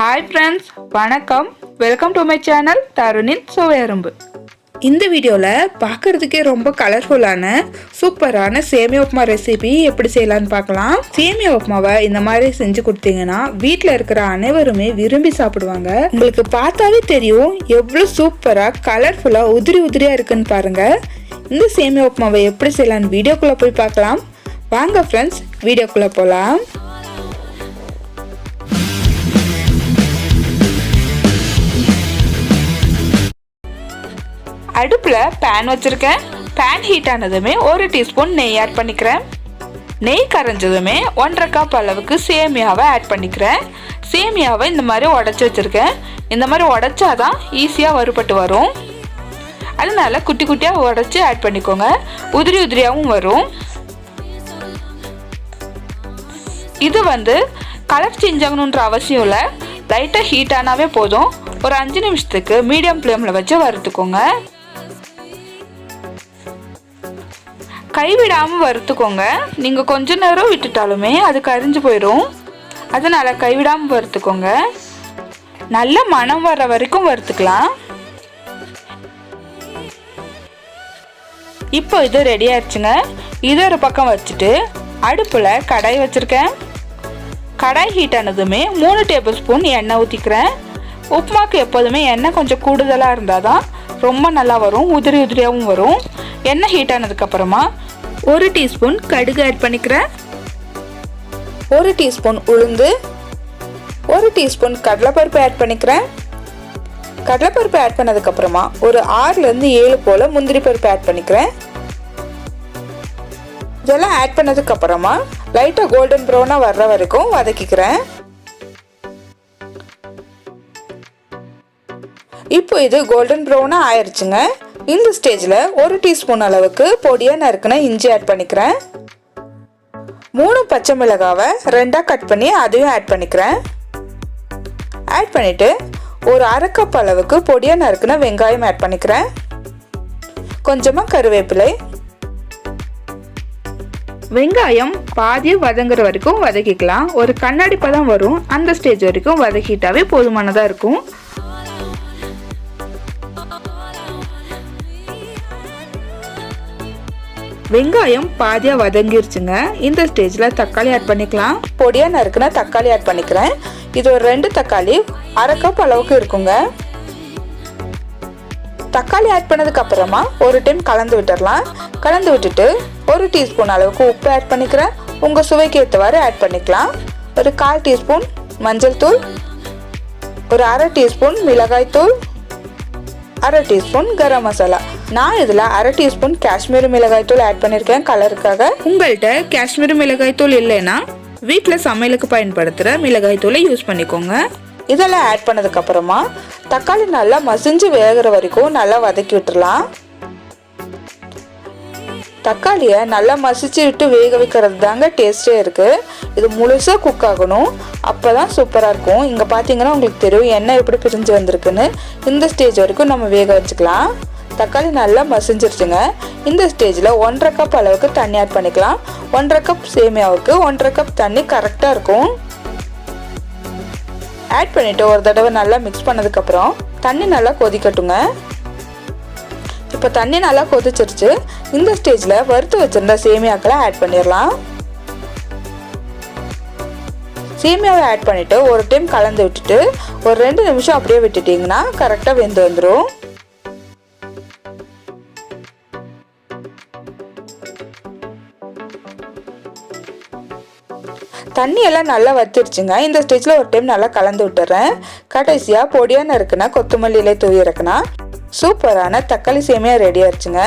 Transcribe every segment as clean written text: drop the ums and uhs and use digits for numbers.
Hi friends, Vanakkam. Welcome to my channel Tharunin Sovairumbu. இந்த வீடியோல பார்க்கிறதுக்கே ரொம்ப கலர்ஃபுல்லான சூப்பரான சேமியா உப்புமா ரெசிபி எப்படி செய்யலாம்னு பார்க்கலாம். சேமியா உப்புமாவை இந்த மாதிரி செஞ்சு கொடுத்தீங்கன்னா வீட்ல இருக்கிற அனைவருமே விரும்பி சாப்பிடுவாங்க. உங்களுக்கு பார்த்தாவே தெரியும் எவ்வளவு சூப்பரா கலர்ஃபுல்லா உதிரியா இருக்குன்னு பாருங்க. இந்த சேமியா உப்புமாவை எப்படி செய்யலாம்னு வீடியோக்குள்ள போய் பார்க்கலாம். வாங்க ஃப்ரெண்ட்ஸ், வீடியோக்குள்ள போலாம். அடுப்புல பேன் வச்சிருக்கேன். பேன் ஹீட் ஆனதுமே 1 டீஸ்பூன் நெய் ஆட் பண்ணிக்கிறேன். நெய் கரைஞ்சதுமே 1.5 கப் அளவுக்கு சேமியாவை ஆட் பண்ணிக்கிறேன். சேமியாவை இந்த மாதிரி உடச்சி வச்சிருக்கேன். இந்த மாதிரி உடைச்சாதான் ஈஸியாக வறுபட்டு வரும். அதனால குட்டி குட்டியாக உடச்சி ஆட் பண்ணிக்கோங்க. உதிரியாகவும் வரும். இது கலர் சேஞ்ச் ஆகணுன்ற அவசியம் இல்லை. லைட்டாக ஹீட் ஆனாவே போதும். ஒரு 5 நிமிஷத்துக்கு மீடியம் ஃப்ளேமில் வச்சு வறுத்துக்கோங்க. கைவிடாமல் வறுத்துக்கோங்க. நீங்கள் கொஞ்ச நேரம் விட்டுட்டாலுமே அது கரிஞ்சு போயிடும். அதனால் கைவிடாமல் வறுத்துக்கோங்க. நல்ல மணம் வர வரைக்கும் வறுத்துக்கலாம். இப்போ இது ரெடி ஆயிடுச்சுங்க. இது ஒரு பக்கம் வச்சுட்டு அடுப்பில் கடாய் வச்சுருக்கேன். கடாய் ஹீட் ஆனதுமே 3 டேபிள் ஸ்பூன் எண்ணெய் ஊற்றிக்கிறேன். உப்புமாக்கு எப்போதுமே எண்ணெய் கொஞ்சம் கூடுதலாக இருந்தால் தான் ரொம்ப நல்லா வரும், உதிரியாகவும் வரும். எண்ணெய் ஹீட் ஆனதுக்கப்புறமா 1 டீஸ்பூன் கடுகு ஆட் பண்ணிக்கிறேன். 1 டீஸ்பூன் உளுந்து, 1 டீஸ்பூன் கடலைப்பருப்பு ஆட் பண்ணிக்கிறேன். கடலைப்பருப்பு ஆட் பண்ணதுக்கப்புறமா ஒரு 6லேருந்து 7 போல் முந்திரி பருப்பு ஆட் பண்ணிக்கிறேன். இதெல்லாம் ஆட் பண்ணதுக்கப்புறமா லைட்டாக கோல்டன் ப்ரௌனாக வர்ற வரைக்கும் வதக்கிக்கிறேன். இப்போ இது கோல்டன் ப்ரௌனாக ஆயிடுச்சுங்க. இந்த ஸ்டேஜில் 1 டீஸ்பூன் அளவுக்கு பொடியாக நறுக்குன இஞ்சி ஆட் பண்ணிக்கிறேன். 3 பச்சை மிளகாவை 2ஆக கட் பண்ணி அதையும் ஆட் பண்ணிக்கிறேன். ஆட் பண்ணிவிட்டு ஒரு 1/2 கப் அளவுக்கு பொடியாக நறுக்குன வெங்காயம் ஆட் பண்ணிக்கிறேன். கொஞ்சமாக கருவேப்பிலை. வெங்காயம் பாதி வதங்குற வரைக்கும் வதக்கிக்கலாம். ஒரு கண்ணாடி பதம் வரும். அந்த ஸ்டேஜ் வரைக்கும் வதக்கிட்டாவே போதுமானதாக இருக்கும். வெங்காயம் பாதியாக வதங்கிருச்சுங்க. இந்த ஸ்டேஜில் தக்காளி ஆட் பண்ணிக்கலாம். பொடியாக நறுக்குனா தக்காளி ஆட் பண்ணிக்கிறேன். இது ஒரு 2 தக்காளி 1/2 கப் அளவுக்கு இருக்குங்க. தக்காளி ஆட் பண்ணதுக்கு அப்புறமா ஒரு டைம் கலந்து விட்டுடலாம். கலந்து விட்டுட்டு 1 டீஸ்பூன் அளவுக்கு உப்பு ஆட் பண்ணிக்கிறேன். உங்கள் சுவைக்கு ஏற்றவாறு ஆட் பண்ணிக்கலாம். ஒரு 1/4 டீஸ்பூன் மஞ்சள் தூள், ஒரு 1/2 டீஸ்பூன் மிளகாய் தூள், 1/2 டீஸ்பூன் கரம் மசாலா. நான் இதில் 1/2 டீஸ்பூன் காஷ்மீரி மிளகாய் தூள் ஆட் பண்ணியிருக்கேன் கலருக்காக. உங்கள்கிட்ட காஷ்மீரி மிளகாய் தூள் இல்லைன்னா வீட்டில் சமையலுக்கு பயன்படுத்துகிற மிளகாய் தூளை யூஸ் பண்ணிக்கோங்க. இதெல்லாம் ஆட் பண்ணதுக்கப்புறமா தக்காளி நல்லா மசிஞ்சு வேகிற வரைக்கும் நல்லா வதக்கி விட்டுடலாம். தக்காளியை நல்லா மசிச்சு விட்டு வேக வைக்கிறது தாங்க டேஸ்டே இருக்குது. இது முழுசாக குக் ஆகணும். அப்போ தான் சூப்பராக இருக்கும். இங்கே பார்த்தீங்கன்னா உங்களுக்கு தெரியும் எண்ணெய் எப்படி பிரிஞ்சு வந்திருக்குன்னு. இந்த ஸ்டேஜ் வரைக்கும் நம்ம வேக வச்சுக்கலாம். தக்காளி நல்லா மசிஞ்சிருச்சுங்க. இந்த ஸ்டேஜில் 1/2 கப் அளவுக்கு தண்ணி ஆட் பண்ணிக்கலாம். 1/2 கப் சேமியாவுக்கு 1/2 கப் தண்ணி கரெக்டாக இருக்கும். ஆட் பண்ணிவிட்டு ஒரு தடவை நல்லா மிக்ஸ் பண்ணதுக்கப்புறம் தண்ணி நல்லா கொதிக்கட்டுங்க. இப்போ தண்ணி நல்லா கொதிச்சிருச்சு. இந்த ஸ்டேஜில் வறுத்து வச்சிருந்த சேமியாக்களை ஆட் பண்ணிடலாம். சேமியாவை ஆட் பண்ணிவிட்டு ஒரு டைம் கலந்து விட்டுட்டு ஒரு 2 நிமிஷம் அப்படியே விட்டுட்டிங்கன்னா கரெக்டாக வெந்து வந்துடும். தண்ணி எல்லாம் நல்லா வத்திருச்சுங்க. இந்த ஸ்டேஜில் ஒரு டைம் நல்லா கலந்து விட்டுறேன். கடைசியாக பொடியாக நறுக்குனா கொத்தமல்லி இலை தூவி இறக்குனா சூப்பரான தக்காளி சேமியா ரெடி ஆயிடுச்சுங்க.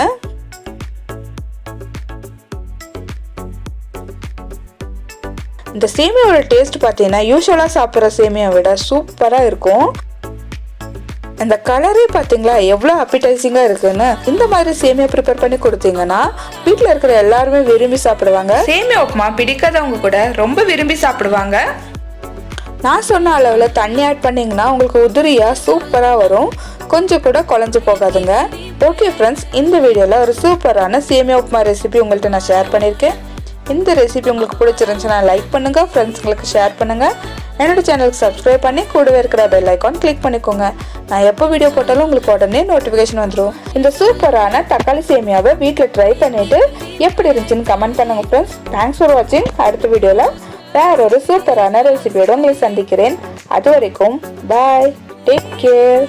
இந்த சேமியாவோட டேஸ்ட் பார்த்தீங்கன்னா யூஸ்வலாக சாப்பிட்ற சேமியாவை விட சூப்பராக இருக்கும். அந்த கலரே பார்த்தீங்களா எவ்வளோ அப்படைசிங்காக இருக்குன்னு. இந்த மாதிரி சேமியா ப்ரிப்பேர் பண்ணி கொடுத்தீங்கன்னா வீட்டில் இருக்கிற எல்லாருமே விரும்பி சாப்பிடுவாங்க. சேமியா உப்புமா பிடிக்காதவங்க கூட ரொம்ப விரும்பி சாப்பிடுவாங்க. நான் சொன்ன அளவில் தண்ணி ஆட் பண்ணிங்கன்னா உங்களுக்கு உதிரியாக சூப்பராக வரும். கொஞ்சம் கூட குழஞ்சு போகாதுங்க. ஓகே ஃப்ரெண்ட்ஸ், இந்த வீடியோவில் ஒரு சூப்பரான சேமியா உப்புமா ரெசிபி உங்கள்கிட்ட நான் ஷேர் பண்ணியிருக்கேன். இந்த ரெசிபி உங்களுக்கு பிடிச்சிருந்துச்சுன்னா லைக் பண்ணுங்கள், ஃப்ரெண்ட்ஸுங்களுக்கு ஷேர் பண்ணுங்கள். என்னோட சேனலுக்கு சப்ஸ்கிரைப் பண்ணி கூடவே இருக்கிற பெல் ஐக்கான் கிளிக் பண்ணிக்கோங்க. நான் எப்போ வீடியோ போட்டாலும் உங்களுக்கு உடனே நோட்டிஃபிகேஷன் வந்துடும். இந்த சூப்பரான தக்காளி சேமியாவை வீட்டில் ட்ரை பண்ணிவிட்டு எப்படி இருந்துச்சுன்னு கமெண்ட் பண்ணுங்கள் ஃப்ரெண்ட்ஸ். தேங்க்ஸ் ஃபார் வாட்சிங். அடுத்த வீடியோவில் வேற ஒரு சூப்பரான ரெசிபியோட உங்களை சந்திக்கிறேன். அது வரைக்கும் பாய், டேக் கேர்.